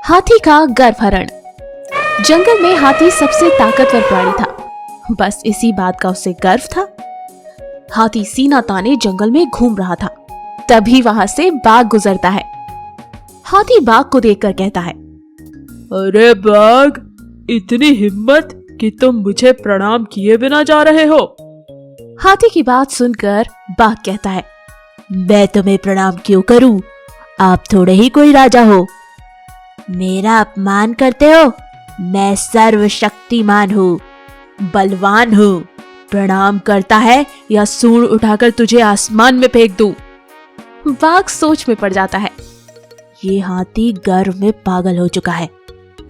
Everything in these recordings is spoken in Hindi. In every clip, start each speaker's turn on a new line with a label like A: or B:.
A: हाथी का गर्भहरण। जंगल में हाथी सबसे ताकतवर प्राणी था। बस इसी बात का उसे गर्व था। हाथी सीना ताने जंगल में घूम रहा था। तभी वहां से बाघ गुजरता है। हाथी बाघ को देखकर कहता है,
B: अरे बाघ, इतनी हिम्मत कि तुम मुझे प्रणाम किए बिना जा रहे हो।
A: हाथी की बात सुनकर बाघ कहता है, मैं तुम्हें प्रणाम क्यों करूं? आप थोड़े ही कोई राजा हो। मेरा अपमान करते हो? मैं सर्वशक्तिमान हूँ, बलवान हूँ। प्रणाम करता है या सूंड उठाकर तुझे आसमान में फेंक दूं? बाघ सोच में पड़ जाता है। ये हाथी गर्व में पागल हो चुका है।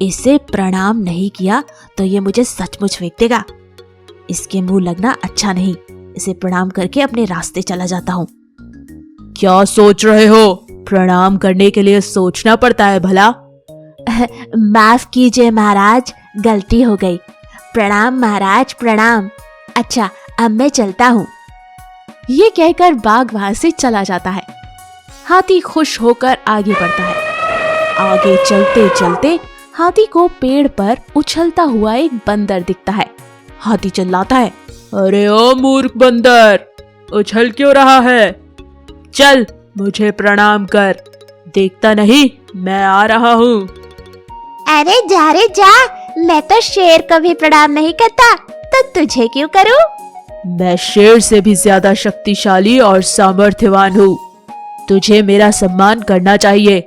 A: इसे प्रणाम नहीं किया तो ये मुझे सचमुच फेंक देगा। इसके मुंह लगना अच्छा नहीं। इसे प्रणाम करके अपने रास्ते चला जाता हूँ।
B: क्या सोच रहे हो? प्रणाम करने के लिए सोचना पड़ता है भला।
A: माफ कीजिए महाराज, गलती हो गई। प्रणाम महाराज, प्रणाम। अच्छा, अब मैं चलता हूँ। ये कहकर बाघ वहां से चला जाता है। हाथी खुश होकर आगे बढ़ता है। आगे चलते चलते हाथी को पेड़ पर उछलता हुआ एक बंदर दिखता है। हाथी चिल्लाता है,
B: अरे ओ मूर्ख बंदर, उछल क्यों रहा है? चल मुझे प्रणाम कर। देखता नहीं मैं आ रहा हूँ।
A: अरे जा रे जा, मैं तो शेर को भी प्रणाम नहीं करता, तो तुझे क्यों करूं?
B: मैं शेर से भी ज्यादा शक्तिशाली और सामर्थ्यवान हूँ। तुझे मेरा सम्मान करना चाहिए।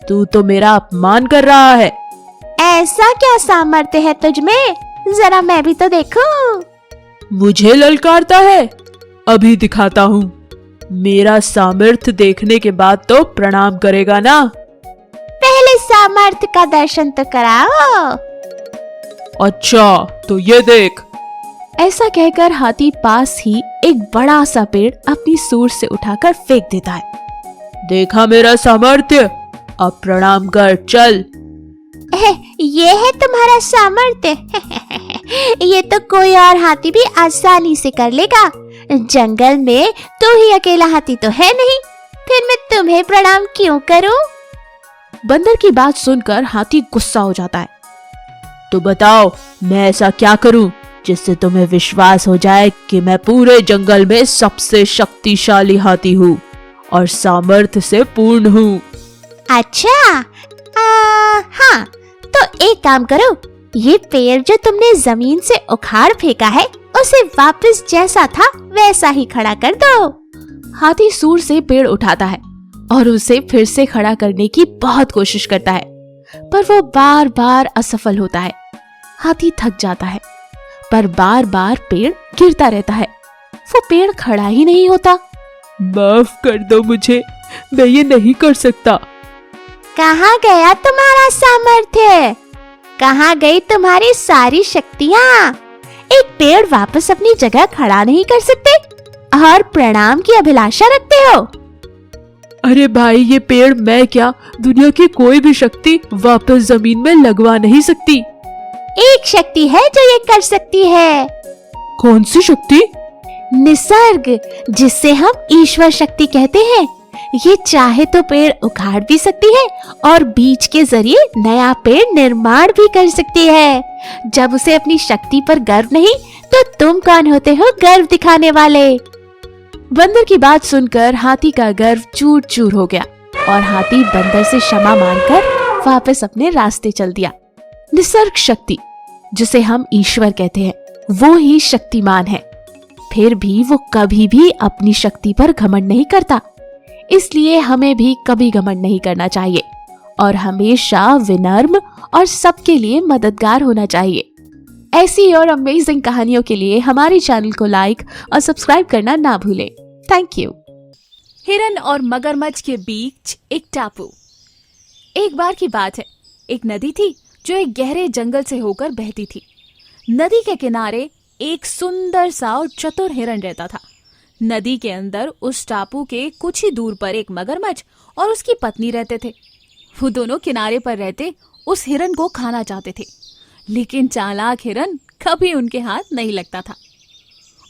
B: तू तो मेरा अपमान कर रहा है।
A: ऐसा क्या सामर्थ्य है तुझ में? जरा मैं भी तो देखूं।
B: मुझे ललकारता है? अभी दिखाता हूँ। मेरा सामर्थ्य देखने के बाद तो प्रणाम करेगा ना।
A: पहले सामर्थ्य का दर्शन तो कराओ।
B: अच्छा, तो ये देख।
A: ऐसा कहकर हाथी पास ही एक बड़ा सा पेड़ अपनी सूंड से उठाकर फेंक देता है।
B: देखा मेरा सामर्थ्य? अब प्रणाम कर, चल।
A: ये है तुम्हारा सामर्थ्य? ये तो कोई और हाथी भी आसानी से कर लेगा। जंगल में तू ही अकेला हाथी तो है नहीं, फिर मैं तुम्हें प्रणाम क्यों करूं? बंदर की बात सुनकर हाथी गुस्सा हो जाता है।
B: तो बताओ, मैं ऐसा क्या करूं जिससे तुम्हें विश्वास हो जाए कि मैं पूरे जंगल में सबसे शक्तिशाली हाथी हूँ और सामर्थ्य से पूर्ण हूँ।
A: अच्छा, हाँ, तो एक काम करो। ये पेड़ जो तुमने जमीन से उखाड़ फेंका है, उसे वापस जैसा था वैसा ही खड़ा कर दो। हाथी सूंड से पेड़ उठाता है और उसे फिर से खड़ा करने की बहुत कोशिश करता है, पर वो बार बार असफल होता है। हाथी थक जाता है, पर बार बार पेड़ गिरता रहता है। वो पेड़ खड़ा ही नहीं होता।
B: माफ कर दो मुझे, मैं ये नहीं कर सकता।
A: कहाँ गया तुम्हारा सामर्थ्य? कहाँ गई तुम्हारी सारी शक्तियाँ? एक पेड़ वापस अपनी जगह खड़ा नहीं कर सकते और प्रणाम की अभिलाषा रखते हो?
B: अरे भाई, ये पेड़ मैं क्या, दुनिया की कोई भी शक्ति वापस जमीन में लगवा नहीं सकती।
A: एक शक्ति है जो ये कर सकती है।
B: कौन सी शक्ति?
A: निसर्ग, जिसे हम ईश्वर शक्ति कहते हैं। ये चाहे तो पेड़ उखाड़ भी सकती है और बीज के जरिए नया पेड़ निर्माण भी कर सकती है। जब उसे अपनी शक्ति पर गर्व नहीं, तो तुम कौन होते हो गर्व दिखाने वाले? बंदर की बात सुनकर हाथी का गर्व चूर चूर हो गया और हाथी बंदर से क्षमा मांगकर वापस अपने रास्ते चल दिया। निसर्ग शक्ति, जिसे हम ईश्वर कहते हैं, वो ही शक्तिमान है। फिर भी वो कभी भी अपनी शक्ति पर घमंड नहीं करता। इसलिए हमें भी कभी घमंड नहीं करना चाहिए और हमेशा विनम्र और सबके लिए मददगार होना चाहिए। ऐसी और अमेजिंग कहानियों के लिए हमारे चैनल को लाइक और सब्सक्राइब करना ना भूलें। Thank you. हिरन और मगरमच्छ के बीच एक टापू। एक बार की बात है, एक नदी थी जो एक गहरे जंगल से होकर बहती थी। नदी के किनारे एक सुंदर सा और चतुर हिरन रहता था। नदी के अंदर उस टापू के कुछ ही दूर पर एक मगरमच्छ और उसकी पत्नी रहते थे। वो दोनों किनारे पर रहते उस हिरन को खाना चाहते थे, लेकिन चालाक हिरन कभी उनके हाथ नहीं लगता था।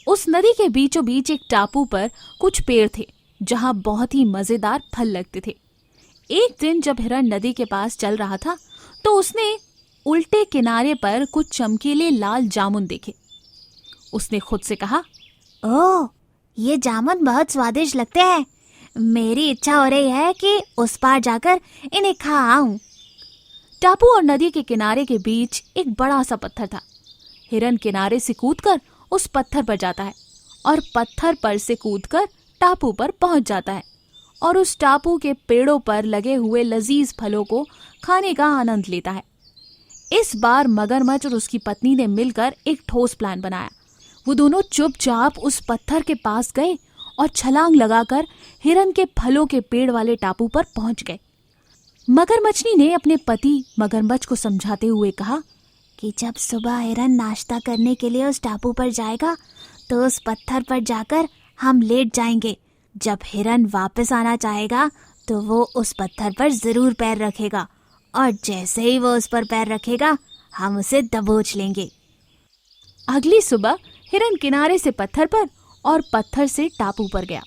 A: उस नदी के बीचों बीच एक टापू पर कुछ पेड़ थे जहां बहुत ही मजेदार फल लगते थे। एक दिन जब हिरण नदी के पास चल रहा था तो उसने उल्टे किनारे पर कुछ चमकीले लाल जामुन देखे। उसने खुद से कहा, ओह, ये जामुन बहुत स्वादिष्ट लगते हैं। मेरी इच्छा हो रही है कि उस पार जाकर इन्हें खा आऊं। टापू और नदी के किनारे के बीच एक बड़ा सा पत्थर था। हिरन किनारे से कूदकर उस पत्थर पर जाता है और पत्थर पर से कूदकर टापू पर पहुंच जाता है और उस टापू के पेड़ों पर लगे हुए लजीज फलों को खाने का आनंद लेता है। इस बार मगरमच्छ और उसकी पत्नी ने मिलकर एक ठोस प्लान बनाया। वो दोनों चुपचाप उस पत्थर के पास गए और छलांग लगाकर हिरन के फलों के पेड़ वाले टापू पर पहुंच गए। मगरमच्छनी ने अपने पति मगरमच्छ को समझाते हुए कहा कि जब सुबह हिरन नाश्ता करने के लिए उस टापू पर जाएगा तो उस पत्थर पर जाकर हम लेट जाएंगे। जब हिरन वापस आना चाहेगा तो वो उस पत्थर पर जरूर पैर रखेगा और जैसे ही वो उस पर पैर रखेगा हम उसे दबोच लेंगे। अगली सुबह हिरन किनारे से पत्थर पर और पत्थर से टापू पर गया।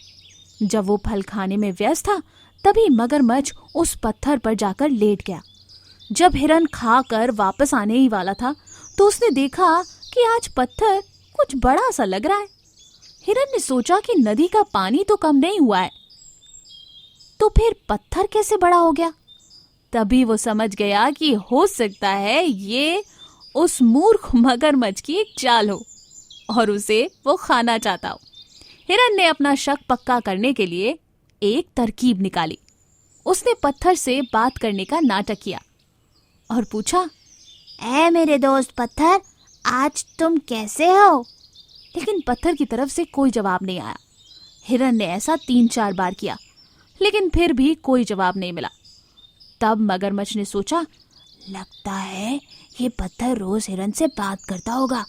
A: जब वो फल खाने में व्यस्त था तभी मगरमच्छ उस पत्थर पर जाकर लेट गया। जब हिरन खाकर वापस आने ही वाला था तो उसने देखा कि आज पत्थर कुछ बड़ा सा लग रहा है। हिरन ने सोचा कि नदी का पानी तो कम नहीं हुआ है, तो फिर पत्थर कैसे बड़ा हो गया? तभी वो समझ गया कि हो सकता है ये उस मूर्ख मगरमच्छ की एक चाल हो और उसे वो खाना चाहता हो। हिरन ने अपना शक पक्का करने के लिए एक तरकीब निकाली। उसने पत्थर से बात करने का नाटक किया और पूछा, ऐ मेरे दोस्त पत्थर, आज तुम कैसे हो? लेकिन पत्थर की तरफ से कोई जवाब नहीं आया। हिरन ने ऐसा 3-4 बार किया लेकिन फिर भी कोई जवाब नहीं मिला। तब मगरमच्छ ने सोचा, लगता है ये पत्थर रोज हिरन से बात करता होगा,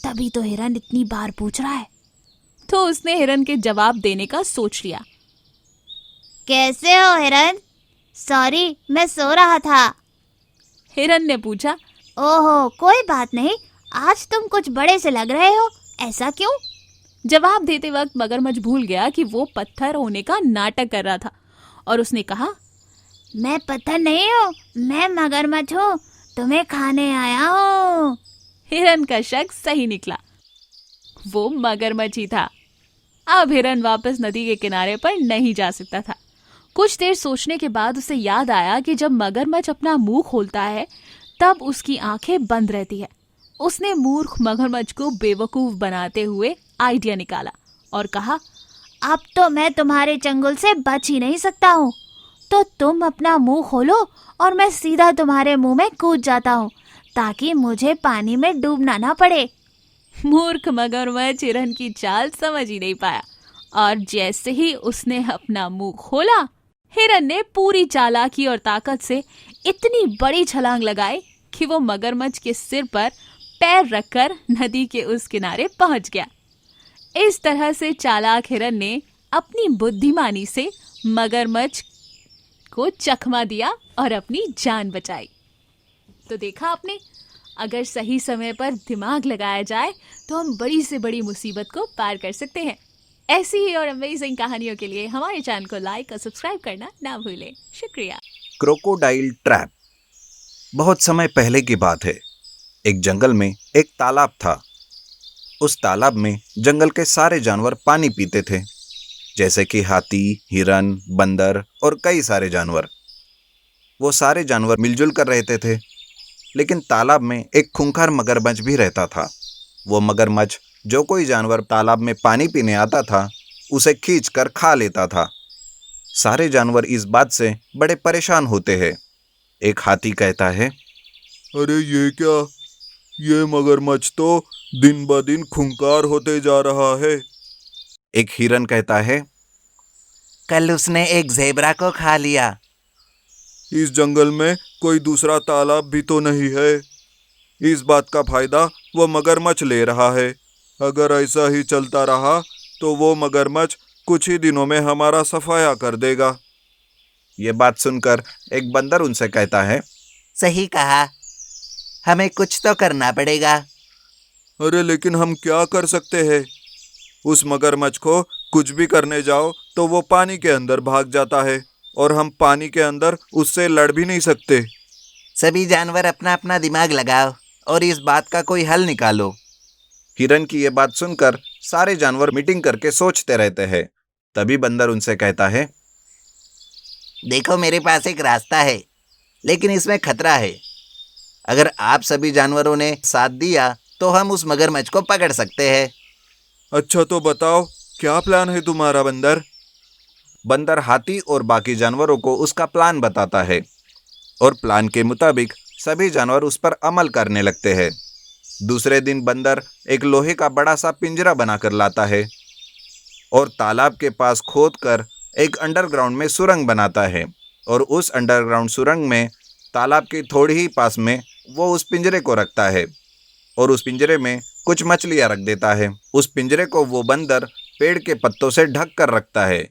A: तभी तो हिरन इतनी बार पूछ रहा है। तो उसने हिरन के जवाब देने का सोच लिया। कैसे हो हिरन? सॉरी, मैं सो रहा था। हिरन ने पूछा, ओहो, कोई बात नहीं, आज तुम कुछ बड़े से लग रहे हो, ऐसा क्यों? जवाब देते वक्त मगरमच्छ भूल गया कि वो पत्थर होने का नाटक कर रहा था और उसने कहा, मैं पत्थर नहीं हूँ, मैं मगरमच्छ हूँ, तुम्हें खाने आया हूँ। हिरन का शक सही निकला, वो मगरमच्छ ही था। अब हिरन वापस नदी के किनारे पर नहीं जा सकता था। कुछ देर सोचने के बाद उसे याद आया कि जब मगरमच्छ अपना मुंह खोलता है तब उसकी आंखें बंद रहती है। उसने मूर्ख मगरमच्छ को बेवकूफ बनाते हुए आइडिया निकाला और कहा, अब तो मैं तुम्हारे चंगुल से बच ही नहीं सकता हूँ, तो तुम अपना मुंह खोलो और मैं सीधा तुम्हारे मुंह में कूद जाता हूँ ताकि मुझे पानी में डूबना ना पड़े। मूर्ख मगरमच्छ हिरन की चाल समझ ही नहीं पाया और जैसे ही उसने अपना मुंह खोला, हिरन ने पूरी चालाकी और ताकत से इतनी बड़ी छलांग लगाई कि वो मगरमच्छ के सिर पर पैर रखकर नदी के उस किनारे पहुंच गया। इस तरह से चालाक हिरन ने अपनी बुद्धिमानी से मगरमच्छ को चकमा दिया और अपनी जान बचाई। तो देखा आपने, अगर सही समय पर दिमाग लगाया जाए तो हम बड़ी से बड़ी मुसीबत को पार कर सकते हैं। ऐसी ही और अमेजिंग कहानियों के लिए हमारे चैनल को लाइक और सब्सक्राइब करना ना भूलें। शुक्रिया।
C: Crocodile trap. बहुत समय पहले की बात है। एक जंगल में एक तालाब था। उस तालाब में जंगल के सारे जानवर पानी पीते थे, जैसे कि हाथी, हिरन, बंदर और कई सारे जानवर। वो सारे जानवर मिलजुल कर रहते थे, लेकिन तालाब में एक खूंखार मगरमच्छ भी रहता था। वो मगरमच्छ जो कोई जानवर तालाब में पानी पीने आता था उसे खींचकर खा लेता था। सारे जानवर इस बात से बड़े परेशान होते हैं। एक हाथी कहता है,
D: अरे ये क्या, ये मगरमच्छ तो दिन ब दिन खूंखार होते जा रहा है।
C: एक हिरन कहता है,
E: कल उसने एक ज़ेब्रा को खा लिया।
D: इस जंगल में कोई दूसरा तालाब भी तो नहीं है। इस बात का फायदा वो मगरमच्छ ले रहा है। अगर ऐसा ही चलता रहा तो वो मगरमच्छ कुछ ही दिनों में हमारा सफाया कर देगा।
C: ये बात सुनकर एक बंदर उनसे कहता है,
E: सही कहा, हमें कुछ तो करना पड़ेगा।
D: अरे लेकिन हम क्या कर सकते हैं? उस मगरमच्छ को कुछ भी करने जाओ तो वो पानी के अंदर भाग जाता है। और हम पानी के अंदर उससे लड़ भी नहीं सकते।
E: सभी जानवर अपना अपना दिमाग लगाओ और इस बात का कोई हल निकालो।
C: हिरन की ये बात सुनकर सारे जानवर मीटिंग करके सोचते रहते हैं। तभी बंदर उनसे कहता है,
E: देखो, मेरे पास एक रास्ता है, लेकिन इसमें खतरा है। अगर आप सभी जानवरों ने साथ दिया तो हम उस मगरमच्छ को पकड़ सकते हैं।
D: अच्छा तो बताओ, क्या प्लान है तुम्हारा बंदर?
C: बंदर हाथी और बाकी जानवरों को उसका प्लान बताता है और प्लान के मुताबिक सभी जानवर उस पर अमल करने लगते हैं। दूसरे दिन बंदर एक लोहे का बड़ा सा पिंजरा बनाकर लाता है और तालाब के पास खोदकर एक अंडरग्राउंड में सुरंग बनाता है और उस अंडरग्राउंड सुरंग में तालाब के थोड़ी ही पास में वो उस पिंजरे को रखता है और उस पिंजरे में कुछ मछलियां रख देता है। उस पिंजरे को वो बंदर पेड़ के पत्तों से ढक कर रखता है।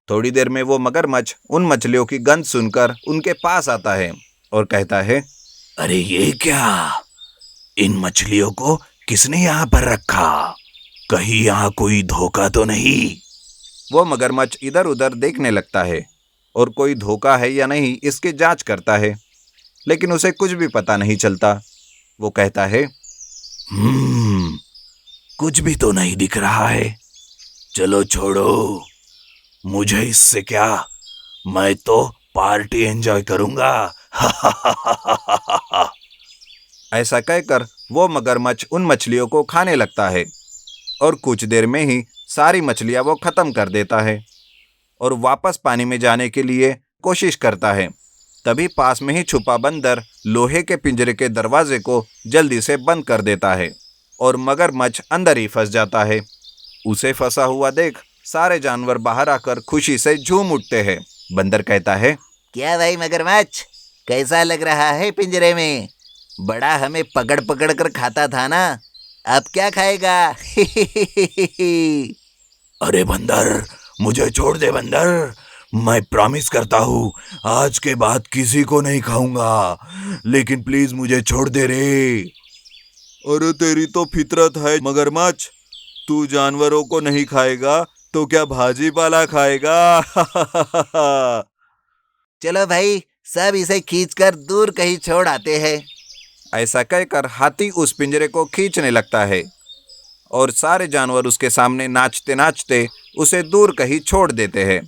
C: थोड़ी देर में वो मगरमच्छ उन मछलियों की गंध सुनकर उनके पास आता है और कहता है,
F: अरे ये क्या, इन मछलियों को किसने यहाँ पर रखा? कहीं यहाँ कोई धोखा तो नहीं?
C: वो मगरमच्छ इधर उधर देखने लगता है और कोई धोखा है या नहीं इसकी जांच करता है, लेकिन उसे कुछ भी पता नहीं चलता। वो कहता है,
F: कुछ भी तो नहीं दिख रहा है। चलो छोड़ो, मुझे इससे क्या, मैं तो पार्टी एंजॉय करूंगा।
C: ऐसा कहकर वो मगरमच्छ उन मछलियों को खाने लगता है और कुछ देर में ही सारी मछलियां वो खत्म कर देता है और वापस पानी में जाने के लिए कोशिश करता है। तभी पास में ही छुपा बंदर लोहे के पिंजरे के दरवाजे को जल्दी से बंद कर देता है और मगरमच्छ अंदर ही फंस जाता है। उसे फंसा हुआ देख सारे जानवर बाहर आकर खुशी से झूम उठते हैं। बंदर कहता है,
E: क्या भाई मगरमच्छ, कैसा लग रहा है पिंजरे में? बड़ा हमें पकड़ पकड़ कर खाता था ना, अब क्या खाएगा?
F: अरे बंदर, मुझे छोड़ दे बंदर, मैं प्रॉमिस करता हूँ आज के बाद किसी को नहीं खाऊंगा, लेकिन प्लीज मुझे छोड़ दे रे।
D: अरे तेरी तो फितरत है मगरमच्छ, तू जानवरों को नहीं खाएगा तो क्या भाजी पाला खाएगा?
E: चलो भाई, सब इसे खींचकर दूर कहीं छोड़ आते हैं।
C: ऐसा कहकर हाथी उस पिंजरे को खींचने लगता है और सारे जानवर उसके सामने नाचते नाचते उसे दूर कहीं छोड़ देते हैं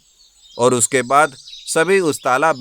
C: और उसके बाद सभी उस तालाब